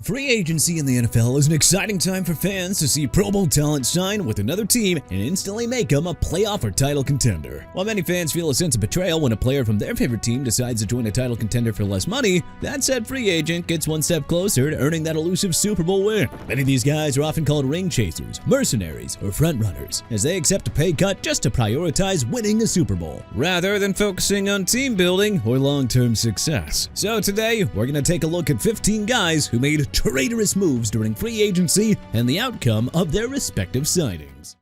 Free agency in the NFL is an exciting time for fans to see Pro Bowl talent sign with another team and instantly make them a playoff or title contender. While many fans feel a sense of betrayal when a player from their favorite team decides to join a title contender for less money, that said free agent gets one step closer to earning that elusive Super Bowl win. Many of these guys are often called ring chasers, mercenaries, or frontrunners, as they accept a pay cut just to prioritize winning a Super Bowl, rather than focusing on team building or long-term success. So today, we're going to take a look at 15 guys who made traitorous moves during free agency and the outcome of their respective signings.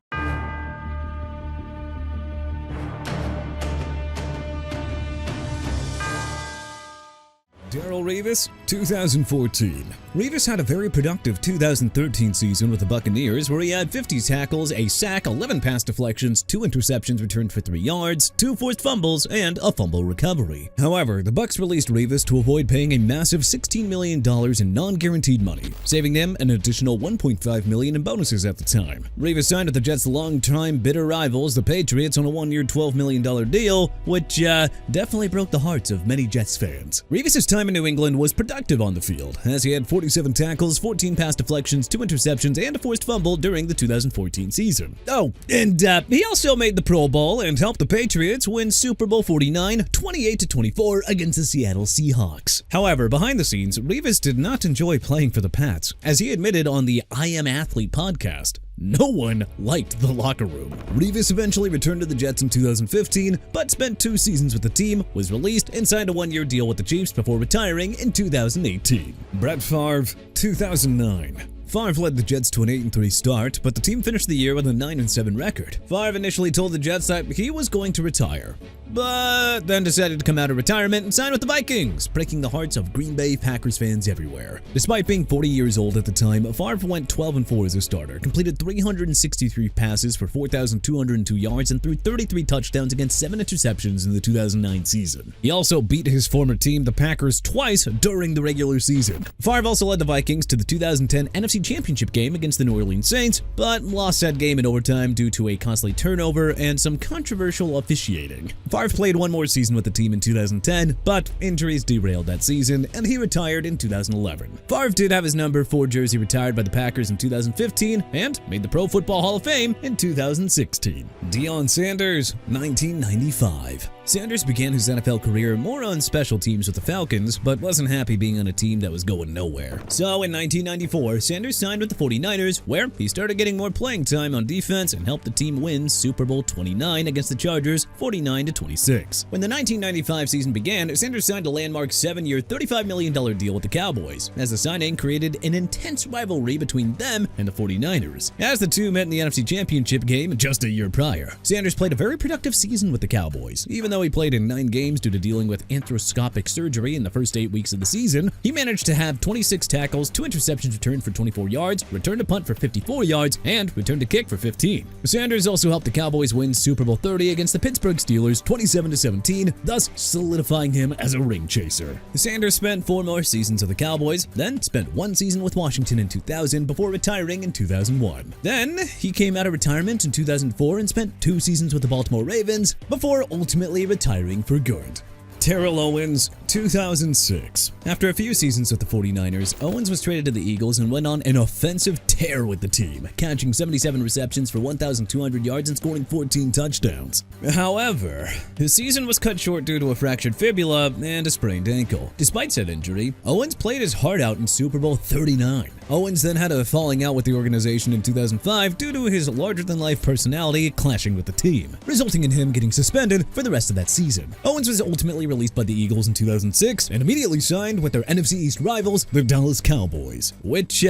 Daryl Rivas, 2014. Rivas had a very productive 2013 season with the Buccaneers, where he had 50 tackles, a sack, 11 pass deflections, 2 interceptions returned for 3 yards, 2 forced fumbles, and a fumble recovery. However, the Bucs released Rivas to avoid paying a massive $16 million in non-guaranteed money, saving them an additional $1.5 million in bonuses at the time. Rivas signed with the Jets' longtime bitter rivals, the Patriots, on a 1-year $12 million deal, which definitely broke the hearts of many Jets fans. Rivas' time in New England was productive on the field, as he had 47 tackles, 14 pass deflections, 2 interceptions, and a forced fumble during the 2014 season. Oh, and he also made the Pro Bowl and helped the Patriots win Super Bowl 49, 28-24 against the Seattle Seahawks. However, behind the scenes, Rivas did not enjoy playing for the Pats, as he admitted on the I Am Athlete podcast. No one liked the locker room. Rivas eventually returned to the Jets in 2015, but spent 2 seasons with the team, was released, and signed a 1-year deal with the Chiefs before retiring in 2018. Brett Favre, 2009. Favre led the Jets to an 8-3 start, but the team finished the year with a 9-7 record. Favre initially told the Jets that he was going to retire, but then decided to come out of retirement and sign with the Vikings, breaking the hearts of Green Bay Packers fans everywhere. Despite being 40 years old at the time, Favre went 12-4 as a starter, completed 363 passes for 4,202 yards, and threw 33 touchdowns against 7 interceptions in the 2009 season. He also beat his former team, the Packers, twice during the regular season. Favre also led the Vikings to the 2010 NFC Championship game against the New Orleans Saints, but lost that game in overtime due to a costly turnover and some controversial officiating. Favre played 1 more season with the team in 2010, but injuries derailed that season, and he retired in 2011. Favre did have his number 4 jersey retired by the Packers in 2015 and made the Pro Football Hall of Fame in 2016. Dion Sanders, 1995. Sanders began his NFL career more on special teams with the Falcons, but wasn't happy being on a team that was going nowhere. So in 1994, Sanders signed with the 49ers, where he started getting more playing time on defense and helped the team win Super Bowl 29 against the Chargers, 49-26. When the 1995 season began, Sanders signed a landmark 7-year, $35 million deal with the Cowboys, as the signing created an intense rivalry between them and the 49ers, as the two met in the NFC Championship game just a year prior. Sanders played a very productive season with the Cowboys. Even though he played in 9 games due to dealing with arthroscopic surgery in the first 8 weeks of the season, he managed to have 26 tackles, 2 interceptions returned for 24 yards, returned a punt for 54 yards, and returned a kick for 15. Sanders also helped the Cowboys win Super Bowl 30 against the Pittsburgh Steelers, 27-17, thus solidifying him as a ring chaser. Sanders spent 4 more seasons with the Cowboys, then spent 1 season with Washington in 2000 before retiring in 2001. Then he came out of retirement in 2004 and spent 2 seasons with the Baltimore Ravens before ultimately retiring for good. Terrell Owens, 2006. After a few seasons with the 49ers, Owens was traded to the Eagles and went on an offensive tear with the team, catching 77 receptions for 1,200 yards and scoring 14 touchdowns. However, his season was cut short due to a fractured fibula and a sprained ankle. Despite said injury, Owens played his heart out in Super Bowl 39. Owens then had a falling out with the organization in 2005 due to his larger-than-life personality clashing with the team, resulting in him getting suspended for the rest of that season. Owens was ultimately released by the Eagles in 2006 and immediately signed with their NFC East rivals, the Dallas Cowboys, which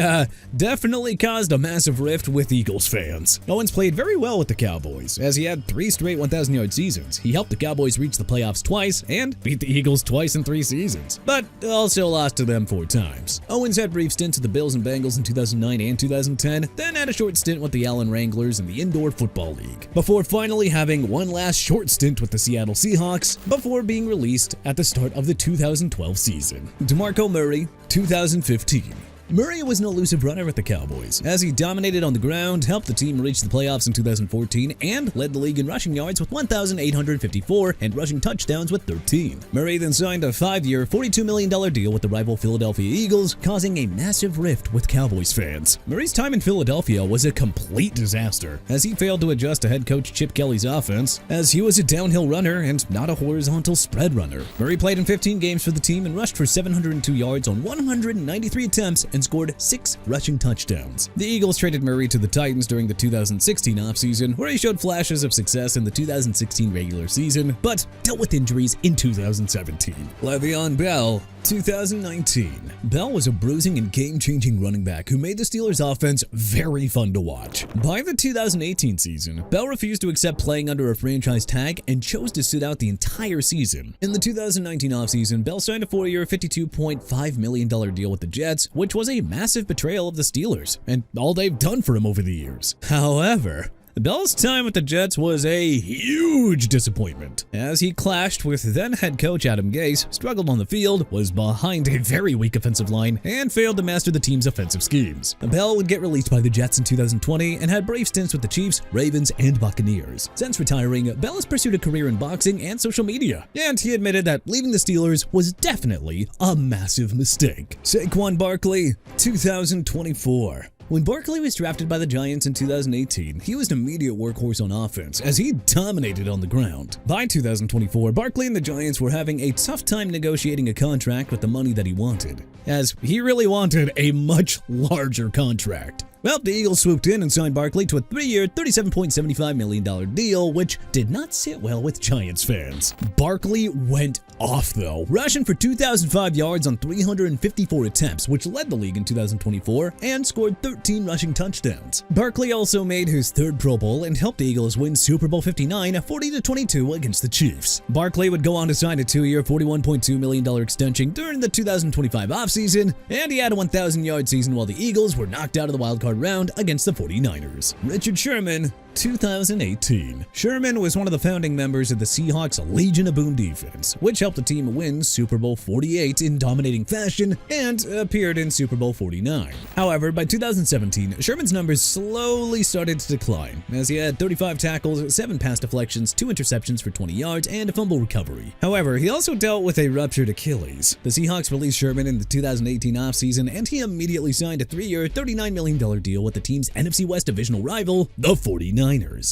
definitely caused a massive rift with Eagles fans. Owens played very well with the Cowboys, as he had 3 straight 1,000-yard seasons. He helped the Cowboys reach the playoffs twice and beat the Eagles twice in 3 seasons, but also lost to them 4 times. Owens had brief stints with the Bills and Bengals in 2009 and 2010, then had a short stint with the Allen Wranglers in the Indoor Football League, before finally having one last short stint with the Seattle Seahawks before being released at the start of the 2012 season. Demarco Murray, 2015. Murray was an elusive runner with the Cowboys, as he dominated on the ground, helped the team reach the playoffs in 2014, and led the league in rushing yards with 1,854 and rushing touchdowns with 13. Murray then signed a 5-year, $42 million deal with the rival Philadelphia Eagles, causing a massive rift with Cowboys fans. Murray's time in Philadelphia was a complete disaster, as he failed to adjust to head coach Chip Kelly's offense, as he was a downhill runner and not a horizontal spread runner. Murray played in 15 games for the team and rushed for 702 yards on 193 attempts and scored 6 rushing touchdowns. The Eagles traded Murray to the Titans during the 2016 offseason, where he showed flashes of success in the 2016 regular season, but dealt with injuries in 2017. Levon Bell, 2019. Bell was a bruising and game-changing running back who made the Steelers' offense very fun to watch. By the 2018 season, Bell refused to accept playing under a franchise tag and chose to sit out the entire season. In the 2019 offseason, Bell signed a 4-year, $52.5 million deal with the Jets, which was a massive betrayal of the Steelers and all they've done for him over the years. However, Bell's time with the Jets was a huge disappointment, as he clashed with then-head coach Adam Gase, struggled on the field, was behind a very weak offensive line, and failed to master the team's offensive schemes. Bell would get released by the Jets in 2020 and had brief stints with the Chiefs, Ravens, and Buccaneers. Since retiring, Bell has pursued a career in boxing and social media, and he admitted that leaving the Steelers was definitely a massive mistake. Saquon Barkley, 2024. When Barkley was drafted by the Giants in 2018, he was an immediate workhorse on offense, as he dominated on the ground. By 2024, Barkley and the Giants were having a tough time negotiating a contract with the money that he wanted, as he really wanted a much larger contract. Well, the Eagles swooped in and signed Barkley to a 3-year, $37.75 million deal, which did not sit well with Giants fans. Barkley went off, though, rushing for 2,005 yards on 354 attempts, which led the league in 2024, and scored 13 rushing touchdowns. Barkley also made his 3rd Pro Bowl and helped the Eagles win Super Bowl 59, 40-22 against the Chiefs. Barkley would go on to sign a 2-year, $41.2 million extension during the 2025 offseason, and he had a 1,000-yard season while the Eagles were knocked out of the wildcard round against the 49ers. Richard Sherman, 2018. Sherman was one of the founding members of the Seahawks' Legion of Boom defense, which helped the team win Super Bowl 48 in dominating fashion and appeared in Super Bowl 49. However, by 2017, Sherman's numbers slowly started to decline, as he had 35 tackles, 7 pass deflections, 2 interceptions for 20 yards, and a fumble recovery. However, he also dealt with a ruptured Achilles. The Seahawks released Sherman in the 2018 offseason, and he immediately signed a 3-year, $39 million deal with the team's NFC West divisional rival, the 49ers.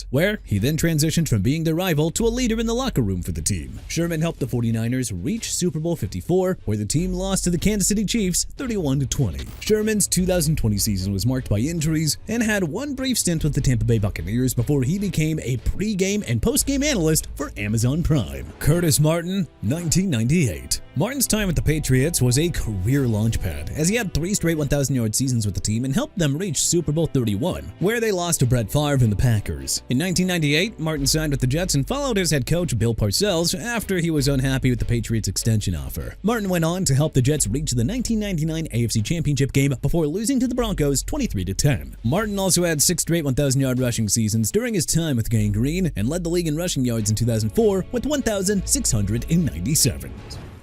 Where he then transitioned from being their rival to a leader in the locker room for the team. Sherman helped the 49ers reach Super Bowl 54, where the team lost to the Kansas City Chiefs 31-20. Sherman's 2020 season was marked by injuries and had one brief stint with the Tampa Bay Buccaneers before he became a pre-game and post-game analyst for Amazon Prime. Curtis Martin, 1998. Martin's time with the Patriots was a career launchpad, as he had 3 straight 1,000-yard seasons with the team and helped them reach Super Bowl 31, where they lost to Brett Favre and the Packers. In 1998, Martin signed with the Jets and followed his head coach Bill Parcells after he was unhappy with the Patriots' extension offer. Martin went on to help the Jets reach the 1999 AFC Championship game before losing to the Broncos 23-10. Martin also had 6 straight 1,000-yard rushing seasons during his time with Gang Green and led the league in rushing yards in 2004 with 1,697.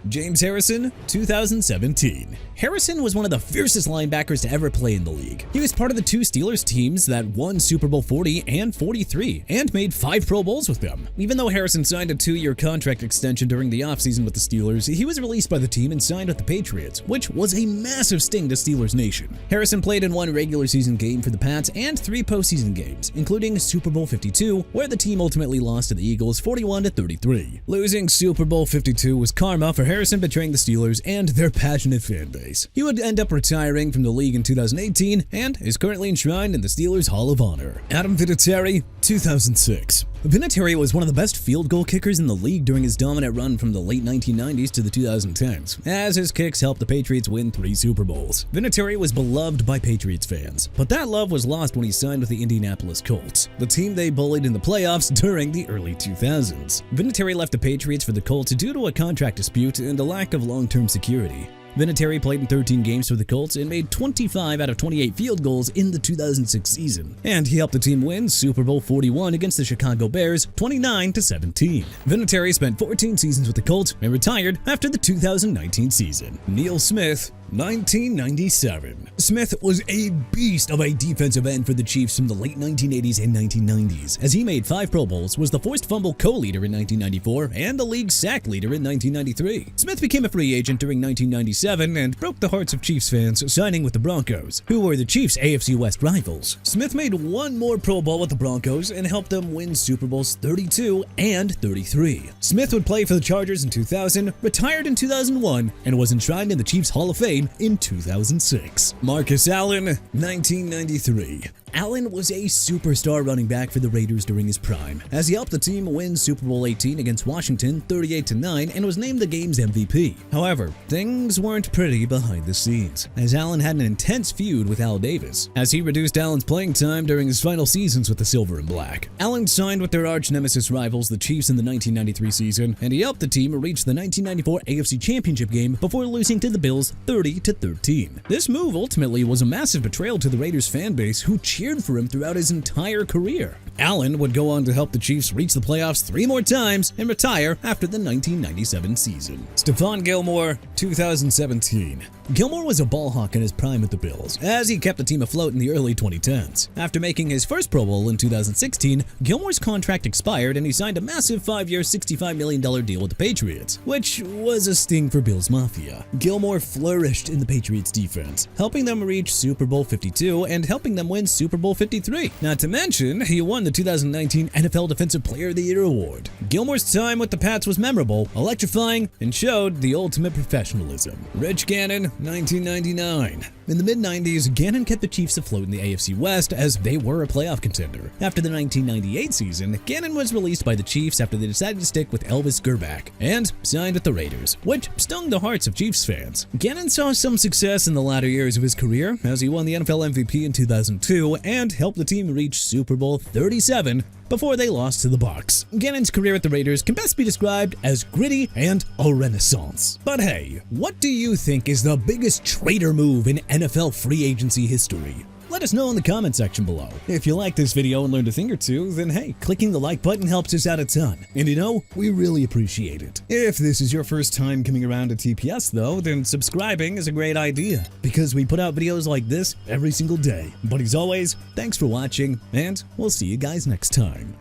James Harrison, 2017. Harrison was one of the fiercest linebackers to ever play in the league. He was part of the 2 Steelers teams that won Super Bowl 40 and 43 and made 5 Pro Bowls with them. Even though Harrison signed a 2-year contract extension during the offseason with the Steelers, he was released by the team and signed with the Patriots, which was a massive sting to Steelers Nation. Harrison played in 1 regular season game for the Pats and 3 postseason games, including Super Bowl 52, where the team ultimately lost to the Eagles 41-33. Losing Super Bowl 52 was karma for Harrison betraying the Steelers and their passionate fan base. He would end up retiring from the league in 2018 and is currently enshrined in the Steelers Hall of Honor. Adam Vinitary, 2006. Vinitary was one of the best field goal kickers in the league during his dominant run from the late 1990s to the 2010s, as his kicks helped the Patriots win 3 Super Bowls. Vinitary was beloved by Patriots fans, but that love was lost when he signed with the Indianapolis Colts, the team they bullied in the playoffs during the early 2000s. Vinitary left the Patriots for the Colts due to a contract dispute and a lack of long-term security. Vinitary played in 13 games for the Colts and made 25 out of 28 field goals in the 2006 season, and he helped the team win Super Bowl 41 against the Chicago Bears 29-17. Vinitary spent 14 seasons with the Colts and retired after the 2019 season. Neil Smith, 1997. Smith was a beast of a defensive end for the Chiefs from the late 1980s and 1990s, as he made 5 Pro Bowls, was the forced fumble co-leader in 1994, and the league sack leader in 1993. Smith became a free agent during 1997 and broke the hearts of Chiefs fans, signing with the Broncos, who were the Chiefs' AFC West rivals. Smith made 1 more Pro Bowl with the Broncos and helped them win Super Bowls 32 and 33. Smith would play for the Chargers in 2000, retired in 2001, and was enshrined in the Chiefs Hall of Fame in 2006. Marcus Allen, 1993. Allen was a superstar running back for the Raiders during his prime, as he helped the team win Super Bowl 18 against Washington 38-9 and was named the game's MVP. However, things weren't pretty behind the scenes, as Allen had an intense feud with Al Davis, as he reduced Allen's playing time during his final seasons with the Silver and Black. Allen signed with their arch-nemesis rivals, the Chiefs, in the 1993 season, and he helped the team reach the 1994 AFC Championship game before losing to the Bills 30-13. This move ultimately was a massive betrayal to the Raiders fan base, who cheered for him throughout his entire career. Allen would go on to help the Chiefs reach the playoffs 3 more times and retire after the 1997 season. Stefon Gilmore, 2017. Gilmore was a ball hawk in his prime at the Bills, as he kept the team afloat in the early 2010s. After making his first Pro Bowl in 2016, Gilmore's contract expired and he signed a massive 5-year, $65 million deal with the Patriots, which was a sting for Bills Mafia. Gilmore flourished in the Patriots defense, helping them reach Super Bowl 52 and helping them win Super Bowl 53. Not to mention, he won the 2019 NFL Defensive Player of the Year award. Gilmore's time with the Pats was memorable, electrifying, and showed the ultimate professionalism. Rich Ganon, 1999. In the mid-90s, Ganon kept the Chiefs afloat in the AFC West as they were a playoff contender. After the 1998 season, Ganon was released by the Chiefs after they decided to stick with Elvis Grbac and signed with the Raiders, which stung the hearts of Chiefs fans. Ganon saw some success in the latter years of his career as he won the NFL MVP in 2002 and helped the team reach Super Bowl 37 before they lost to the Bucs. Ganon's career at the Raiders can best be described as gritty and a renaissance. But hey, what do you think is the biggest traitor move in NFL free agency history? Let us know in the comment section below. If you liked this video and learned a thing or two, then hey, clicking the like button helps us out a ton. And you know, we really appreciate it. If this is your first time coming around to TPS though, then subscribing is a great idea, because we put out videos like this every single day. But as always, thanks for watching, and we'll see you guys next time.